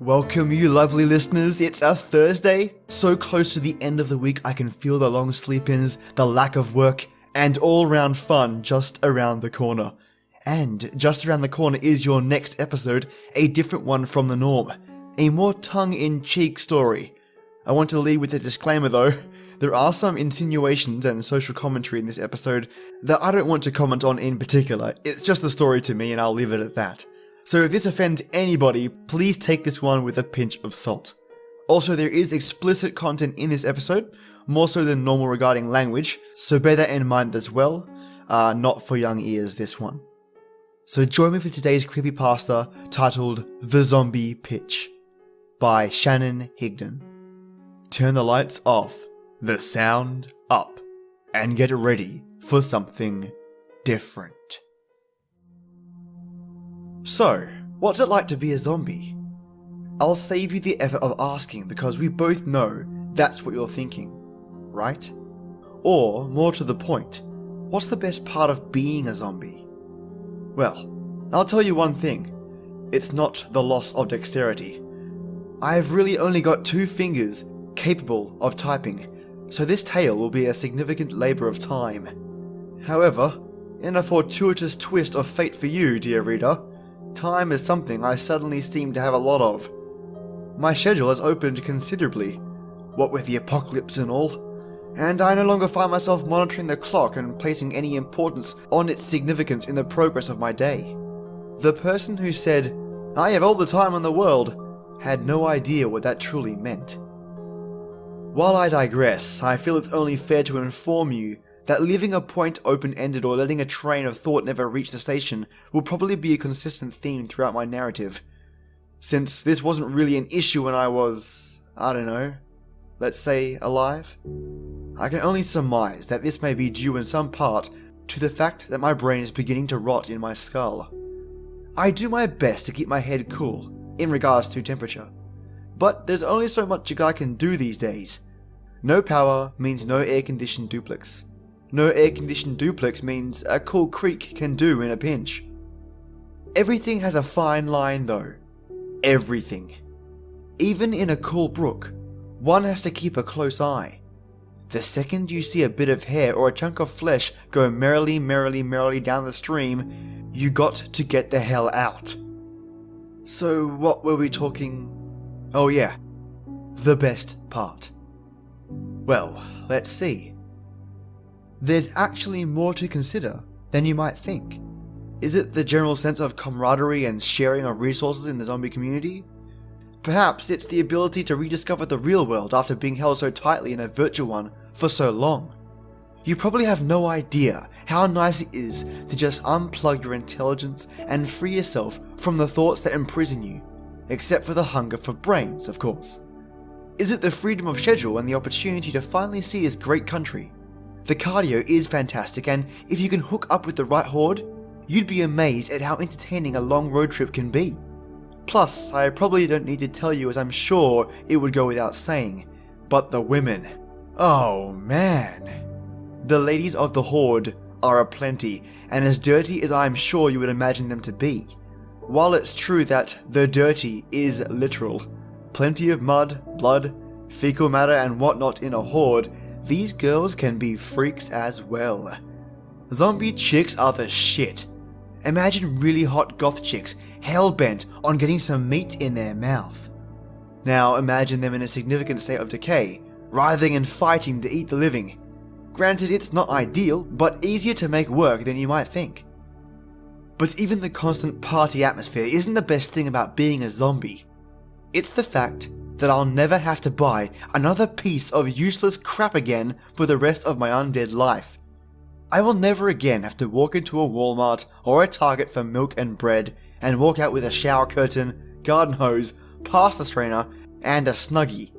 Welcome, you lovely listeners. It's a Thursday, so close to the end of the week I can feel the long sleep-ins, the lack of work, and all-round fun just around the corner. And just around the corner is your next episode, a different one from the norm, a more tongue-in-cheek story. I want to lead with a disclaimer though. There are some insinuations and social commentary in this episode that I don't want to comment on in particular. It's just a story to me and I'll leave it at that. So if this offends anybody, please take this one with a pinch of salt. Also, there is explicit content in this episode, more so than normal regarding language, so bear that in mind as well. Not for young ears, this one. So join me for today's creepypasta titled The Zombie Pitch by Shannon Higdon. Turn the lights off, the sound up, and get ready for something different. So, what's it like to be a zombie? I'll save you the effort of asking because we both know that's what you're thinking, right? Or, more to the point, what's the best part of being a zombie? Well, I'll tell you one thing. It's not the loss of dexterity. I've really only got 2 fingers capable of typing, so this tale will be a significant labour of time. However, in a fortuitous twist of fate for you, dear reader, time is something I suddenly seem to have a lot of. My schedule has opened considerably, what with the apocalypse and all, and I no longer find myself monitoring the clock and placing any importance on its significance in the progress of my day. The person who said, "I have all the time in the world," had no idea what that truly meant. While I digress, I feel it's only fair to inform you that leaving a point open-ended or letting a train of thought never reach the station will probably be a consistent theme throughout my narrative. Since this wasn't really an issue when I was, I don't know, let's say alive, I can only surmise that this may be due in some part to the fact that my brain is beginning to rot in my skull. I do my best to keep my head cool in regards to temperature, but there's only so much a guy can do these days. No power means no air-conditioned duplex. No air-conditioned duplex means a cool creek can do in a pinch. Everything has a fine line though. Everything. Even in a cool brook, one has to keep a close eye. The second you see a bit of hair or a chunk of flesh go merrily down the stream, you got to get the hell out. So what were we talking? Oh yeah, the best part. Well, let's see. There's actually more to consider than you might think. Is it the general sense of camaraderie and sharing of resources in the zombie community? Perhaps it's the ability to rediscover the real world after being held so tightly in a virtual one for so long. You probably have no idea how nice it is to just unplug your intelligence and free yourself from the thoughts that imprison you, except for the hunger for brains, of course. Is it the freedom of schedule and the opportunity to finally see this great country? The cardio is fantastic, and if you can hook up with the right horde, you'd be amazed at how entertaining a long road trip can be. Plus, I probably don't need to tell you as I'm sure it would go without saying, but the women. Oh man. The ladies of the horde are aplenty, and as dirty as I'm sure you would imagine them to be. While it's true that the dirty is literal, plenty of mud, blood, fecal matter and whatnot in a horde, these girls can be freaks as well. Zombie chicks are the shit. Imagine really hot goth chicks hell-bent on getting some meat in their mouth. Now imagine them in a significant state of decay, writhing and fighting to eat the living. Granted, it's not ideal, but easier to make work than you might think. But even the constant party atmosphere isn't the best thing about being a zombie. It's the fact that I'll never have to buy another piece of useless crap again for the rest of my undead life. I will never again have to walk into a Walmart or a Target for milk and bread and walk out with a shower curtain, garden hose, pasta strainer, and a Snuggie.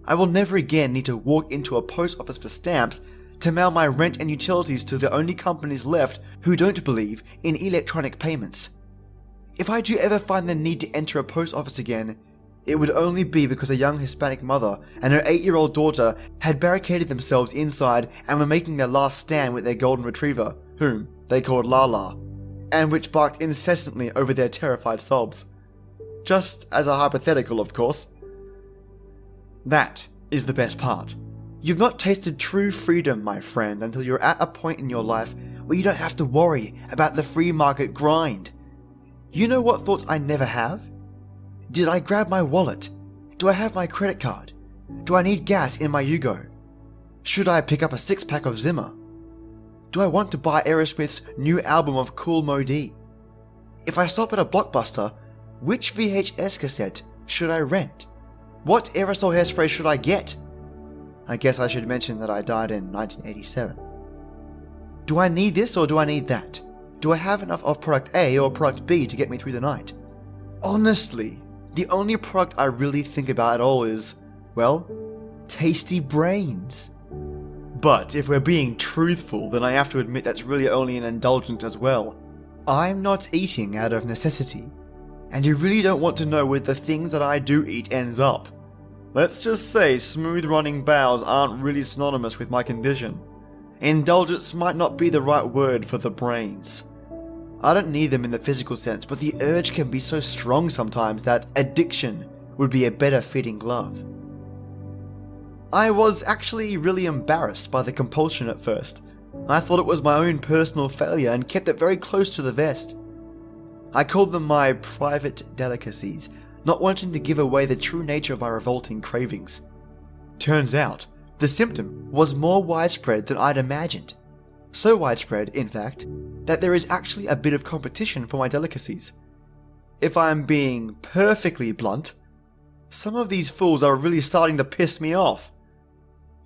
I will never again need to walk into a post office for stamps to mail my rent and utilities to the only companies left who don't believe in electronic payments. If I do ever find the need to enter a post office again, it would only be because a young Hispanic mother and her 8-year-old daughter had barricaded themselves inside and were making their last stand with their golden retriever, whom they called Lala, and which barked incessantly over their terrified sobs. Just as a hypothetical, of course. That is the best part. You've not tasted true freedom, my friend, until you're at a point in your life where you don't have to worry about the free market grind. You know what thoughts I never have? Did I grab my wallet? Do I have my credit card? Do I need gas in my Yugo? Should I pick up a 6-pack of Zimmer? Do I want to buy Aerosmith's new album of Kool Moe Dee? If I stop at a Blockbuster, which VHS cassette should I rent? What aerosol hairspray should I get? I guess I should mention that I died in 1987. Do I need this or do I need that? Do I have enough of product A or product B to get me through the night? Honestly, the only product I really think about at all is, well, tasty brains. But if we're being truthful, then I have to admit that's really only an indulgence as well. I'm not eating out of necessity, and you really don't want to know where the things that I do eat ends up. Let's just say smooth running bowels aren't really synonymous with my condition. Indulgence might not be the right word for the brains. I don't need them in the physical sense, but the urge can be so strong sometimes that addiction would be a better fitting glove. I was actually really embarrassed by the compulsion at first. I thought it was my own personal failure and kept it very close to the vest. I called them my private delicacies, not wanting to give away the true nature of my revolting cravings. Turns out, the symptom was more widespread than I'd imagined. So widespread, in fact, that there is actually a bit of competition for my delicacies. If I'm being perfectly blunt, some of these fools are really starting to piss me off.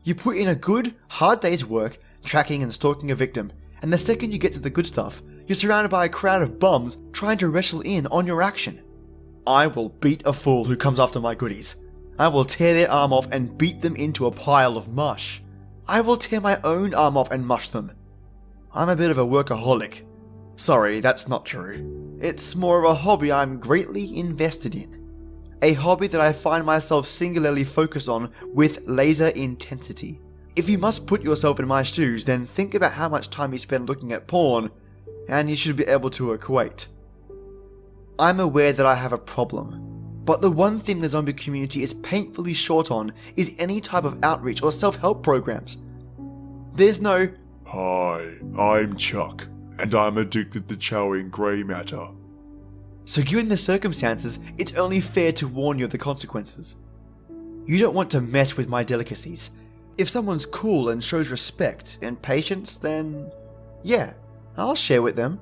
You put in a good, hard day's work tracking and stalking a victim, and the second you get to the good stuff, you're surrounded by a crowd of bums trying to wrestle in on your action. I will beat a fool who comes after my goodies. I will tear their arm off and beat them into a pile of mush. I will tear my own arm off and mush them. I'm a bit of a workaholic. Sorry, that's not true. It's more of a hobby I'm greatly invested in. A hobby that I find myself singularly focused on with laser intensity. If you must put yourself in my shoes, then think about how much time you spend looking at porn, and you should be able to equate. I'm aware that I have a problem, but the one thing the zombie community is painfully short on is any type of outreach or self-help programs. There's no, "Hi, I'm Chuck, and I'm addicted to chowing grey matter." So given the circumstances, it's only fair to warn you of the consequences. You don't want to mess with my delicacies. If someone's cool and shows respect and patience, then yeah, I'll share with them.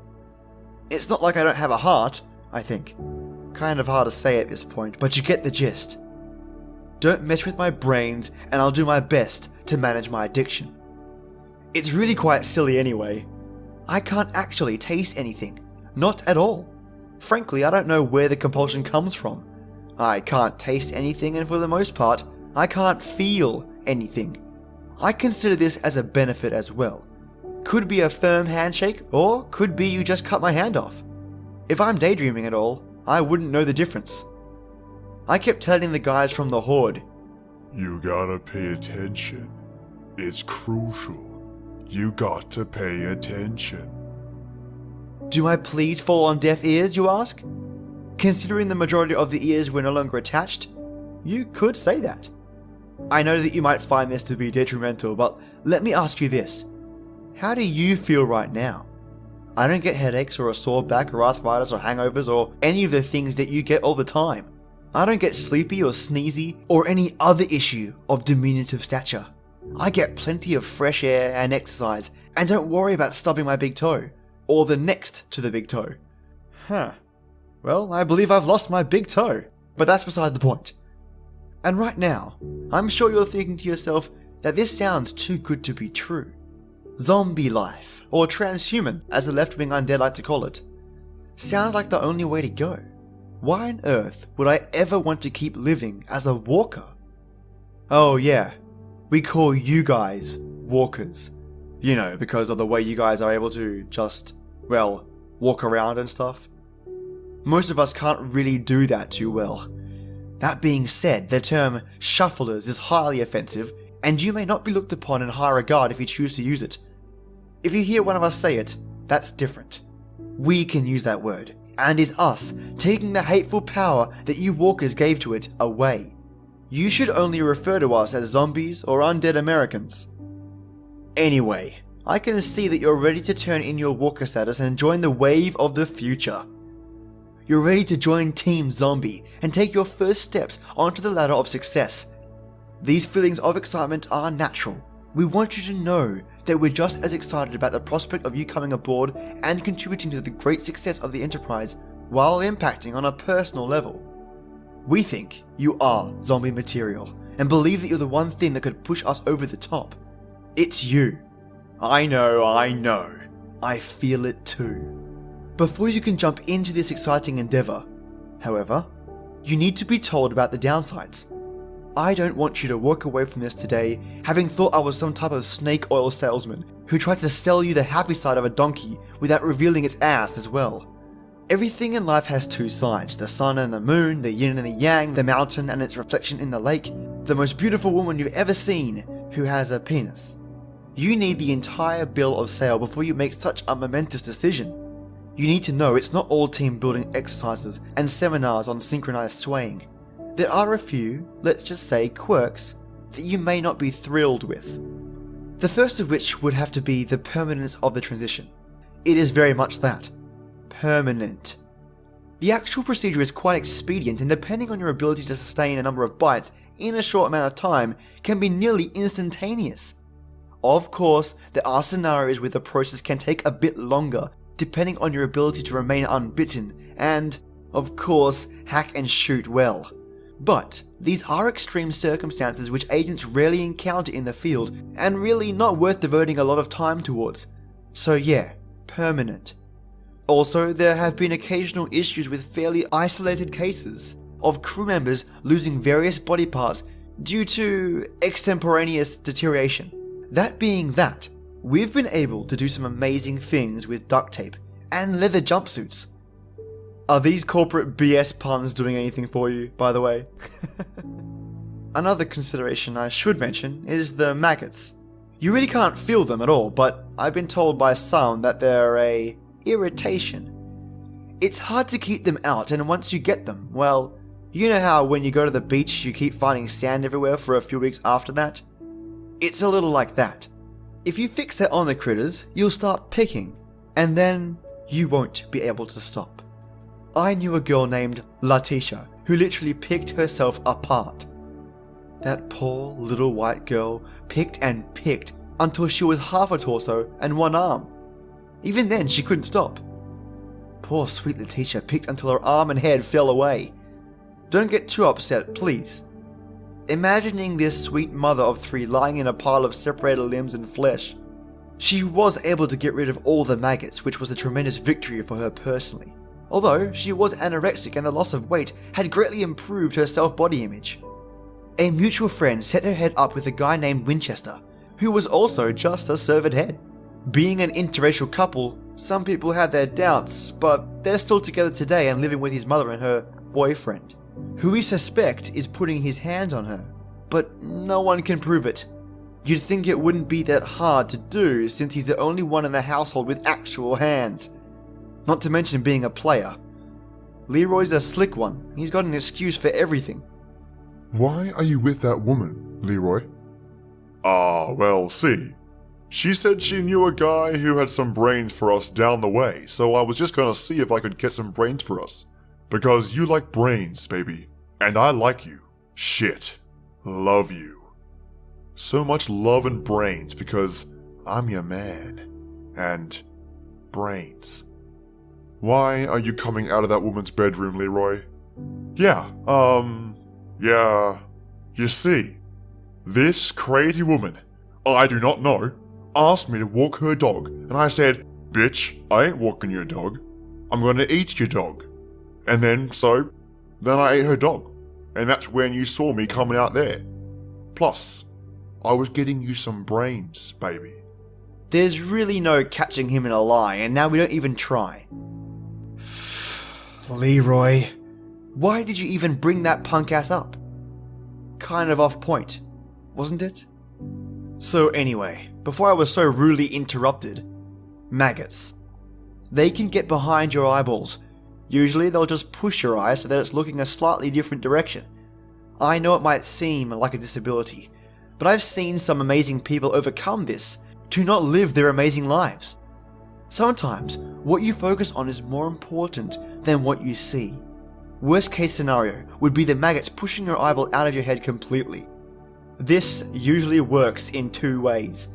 It's not like I don't have a heart, I think. Kind of hard to say at this point, but you get the gist. Don't mess with my brains, and I'll do my best to manage my addiction. It's really quite silly anyway. I can't actually taste anything. Not at all. Frankly, I don't know where the compulsion comes from. I can't taste anything, and for the most part, I can't feel anything. I consider this as a benefit as well. Could be a firm handshake, or could be you just cut my hand off. If I'm daydreaming at all, I wouldn't know the difference. I kept telling the guys from the Horde, "You gotta pay attention. It's crucial. You got to pay attention." do I please fall on deaf ears, you ask? Considering the majority of the ears were no longer attached, you could say that. I know that you might find this to be detrimental, but let me ask you this. How do you feel right now? I don't get headaches or a sore back or arthritis or hangovers or any of the things that you get all the time. I don't get sleepy or sneezy or any other issue of diminutive stature. I get plenty of fresh air and exercise and don't worry about stubbing my big toe or the next to the big toe. Well, I believe I've lost my big toe, but that's beside the point. And right now, I'm sure you're thinking to yourself that this sounds too good to be true. Zombie life, or transhuman as the left-wing undead like to call it, sounds like the only way to go. Why on earth would I ever want to keep living as a walker? Oh yeah, we call you guys walkers. You know, because of the way you guys are able to just, well, walk around and stuff. Most of us can't really do that too well. That being said, the term shufflers is highly offensive, and you may not be looked upon in high regard if you choose to use it. If you hear one of us say it, that's different. We can use that word. and is us taking the hateful power that you walkers gave to it away. You should only refer to us as zombies or undead Americans. Anyway, I can see that you're ready to turn in your walker status and join the wave of the future. You're ready to join Team Zombie and take your first steps onto the ladder of success. These feelings of excitement are natural. We want you to know that we're just as excited about the prospect of you coming aboard and contributing to the great success of the Enterprise while impacting on a personal level. We think you are zombie material and believe that you're the one thing that could push us over the top. It's you. I know. I feel it too. Before you can jump into this exciting endeavor, however, you need to be told about the downsides. I don't want you to walk away from this today having thought I was some type of snake oil salesman who tried to sell you the happy side of a donkey without revealing its ass as well. Everything in life has two sides, the sun and the moon, the yin and the yang, the mountain and its reflection in the lake, the most beautiful woman you've ever seen who has a penis. You need the entire bill of sale before you make such a momentous decision. You need to know it's not all team building exercises and seminars on synchronized swaying. There are a few, let's just say, quirks that you may not be thrilled with. The first of which would have to be the permanence of the transition. It is very much that. Permanent. The actual procedure is quite expedient and depending on your ability to sustain a number of bites in a short amount of time can be nearly instantaneous. Of course, there are scenarios where the process can take a bit longer depending on your ability to remain unbitten and, of course, hack and shoot well. But these are extreme circumstances which agents rarely encounter in the field and really not worth devoting a lot of time towards. So yeah, permanent. Also, there have been occasional issues with fairly isolated cases of crew members losing various body parts due to extemporaneous deterioration. That being that, we've been able to do some amazing things with duct tape and leather jumpsuits. Are these corporate BS puns doing anything for you, by the way? Another consideration I should mention is the maggots. You really can't feel them at all, but I've been told by some that they're a irritation. It's hard to keep them out, and once you get them, well, you know how when you go to the beach you keep finding sand everywhere for a few weeks after that? It's a little like that. If you fixate on the critters, you'll start picking, and then you won't be able to stop. I knew a girl named Latisha who literally picked herself apart. That poor little white girl picked and picked until she was half a torso and one arm. Even then she couldn't stop. Poor sweet Latisha picked until her arm and head fell away. Don't get too upset, please. Imagining this sweet mother of three lying in a pile of separated limbs and flesh. She was able to get rid of all the maggots, which was a tremendous victory for her personally. Although she was anorexic and the loss of weight had greatly improved her self-body image. A mutual friend set her head up with a guy named Winchester, who was also just a severed head. Being an interracial couple, some people had their doubts, but they're still together today and living with his mother and her boyfriend, who we suspect is putting his hands on her, but no one can prove it. You'd think it wouldn't be that hard to do since he's the only one in the household with actual hands. Not to mention being a player. Leroy's a slick one. He's got an excuse for everything. Why are you with that woman, Leroy? Well, see. She said she knew a guy who had some brains for us down the way, so I was just gonna see if I could get some brains for us. Because you like brains, baby. And I like you. Shit. Love you. So much love and brains because I'm your man. And brains. Why are you coming out of that woman's bedroom, Leroy? Yeah. You see, this crazy woman, I do not know, asked me to walk her dog, and I said, bitch, I ain't walking your dog. I'm gonna eat your dog. And then I ate her dog. And that's when you saw me coming out there. Plus, I was getting you some brains, baby. There's really no catching him in a lie, and now we don't even try. Leroy, why did you even bring that punk ass up? Kind of off point, wasn't it? So anyway, before I was so rudely interrupted, maggots. They can get behind your eyeballs. Usually they'll just push your eye so that it's looking a slightly different direction. I know it might seem like a disability, but I've seen some amazing people overcome this to not live their amazing lives. Sometimes what you focus on is more important than what you see. Worst case scenario would be the maggots pushing your eyeball out of your head completely. This usually works in two ways.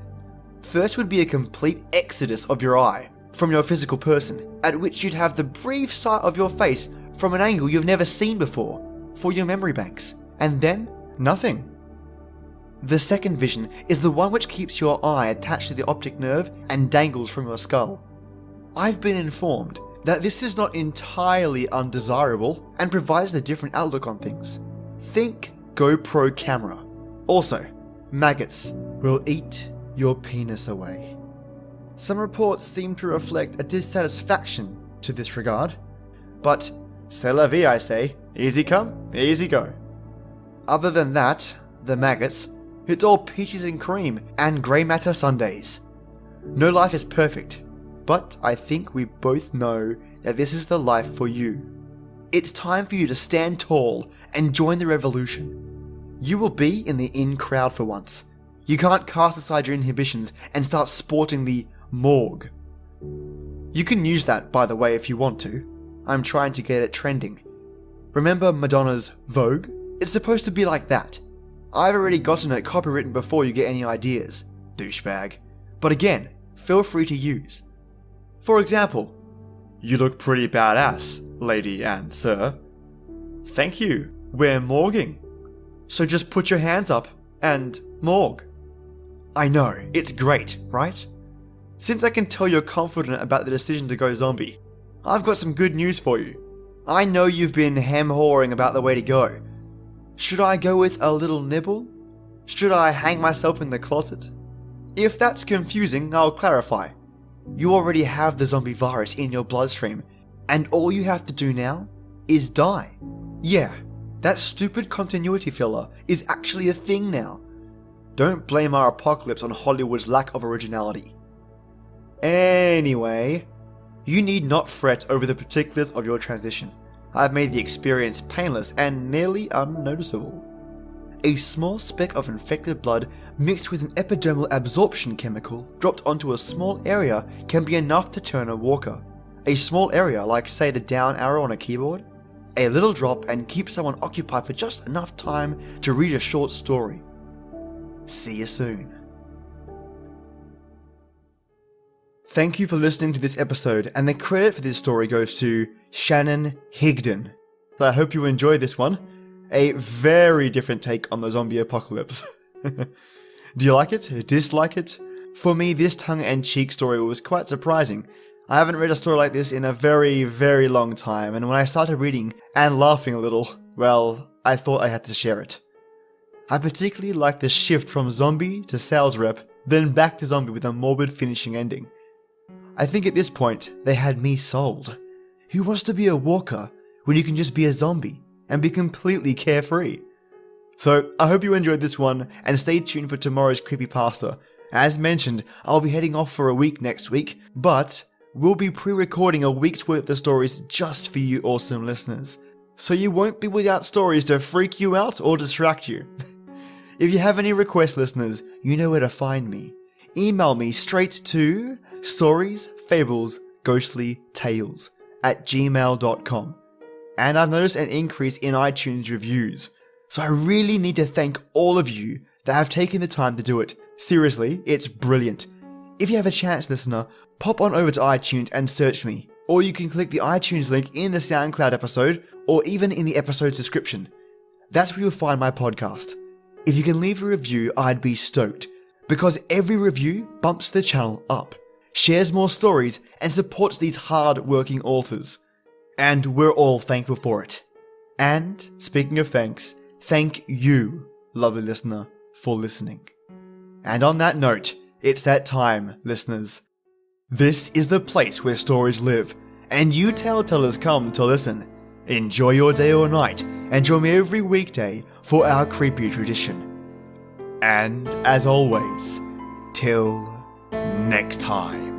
First would be a complete exodus of your eye from your physical person, at which you'd have the brief sight of your face from an angle you've never seen before for your memory banks, and then nothing. The second vision is the one which keeps your eye attached to the optic nerve and dangles from your skull. I've been informed that this is not entirely undesirable and provides a different outlook on things. Think GoPro camera. Also, maggots will eat your penis away. Some reports seem to reflect a dissatisfaction to this regard, but c'est la vie, I say. Easy come, easy go. Other than that, the maggots, it's all peaches and cream and grey matter sundaes. No life is perfect, but I think we both know that this is the life for you. It's time for you to stand tall and join the revolution. You will be in the in crowd for once. You can't cast aside your inhibitions and start sporting the morgue. You can use that, by the way, if you want to. I'm trying to get it trending. Remember Madonna's Vogue? It's supposed to be like that. I've already gotten it copywritten before you get any ideas, douchebag. But again, feel free to use. For example, you look pretty badass, lady and sir. Thank you, we're morguing. So just put your hands up and morgue. I know, it's great, right? Since I can tell you're confident about the decision to go zombie, I've got some good news for you. I know you've been hem-hawing about the way to go. Should I go with a little nibble? Should I hang myself in the closet? If that's confusing, I'll clarify. You already have the zombie virus in your bloodstream, and all you have to do now is die. Yeah, that stupid continuity filler is actually a thing now. Don't blame our apocalypse on Hollywood's lack of originality. Anyway, you need not fret over the particulars of your transition. I've made the experience painless and nearly unnoticeable. A small speck of infected blood mixed with an epidermal absorption chemical dropped onto a small area can be enough to turn a walker. A small area like, say, the down arrow on a keyboard? A little drop and keep someone occupied for just enough time to read a short story. See you soon. Thank you for listening to this episode, and the credit for this story goes to Shannon Higdon. I hope you enjoyed this one. A very different take on the zombie apocalypse. Do you like it? Dislike it? For me, this tongue-and-cheek story was quite surprising. I haven't read a story like this in a very, very long time, and when I started reading and laughing a little, well, I thought I had to share it. I particularly like the shift from zombie to sales rep, then back to zombie with a morbid finishing ending. I think at this point, they had me sold. Who wants to be a walker when you can just be a zombie and be completely carefree? So, I hope you enjoyed this one, and stay tuned for tomorrow's creepypasta. As mentioned, I'll be heading off for a week next week, but we'll be pre-recording a week's worth of stories just for you awesome listeners. So you won't be without stories to freak you out or distract you. If you have any requests, listeners, you know where to find me. Email me straight to storiesfablesghostlytales@gmail.com. And I've noticed an increase in iTunes reviews, so I really need to thank all of you that have taken the time to do it. Seriously, it's brilliant. If you have a chance, listener, pop on over to iTunes and search me, or you can click the iTunes link in the SoundCloud episode, or even in the episode's description. That's where you'll find my podcast. If you can leave a review, I'd be stoked, because every review bumps the channel up, shares more stories, and supports these hard-working authors. And we're all thankful for it. And, speaking of thanks, thank you, lovely listener, for listening. And on that note, it's that time, listeners. This is the place where stories live, and you tale-tellers come to listen. Enjoy your day or night, and join me every weekday for our creepy tradition. And, as always, till next time.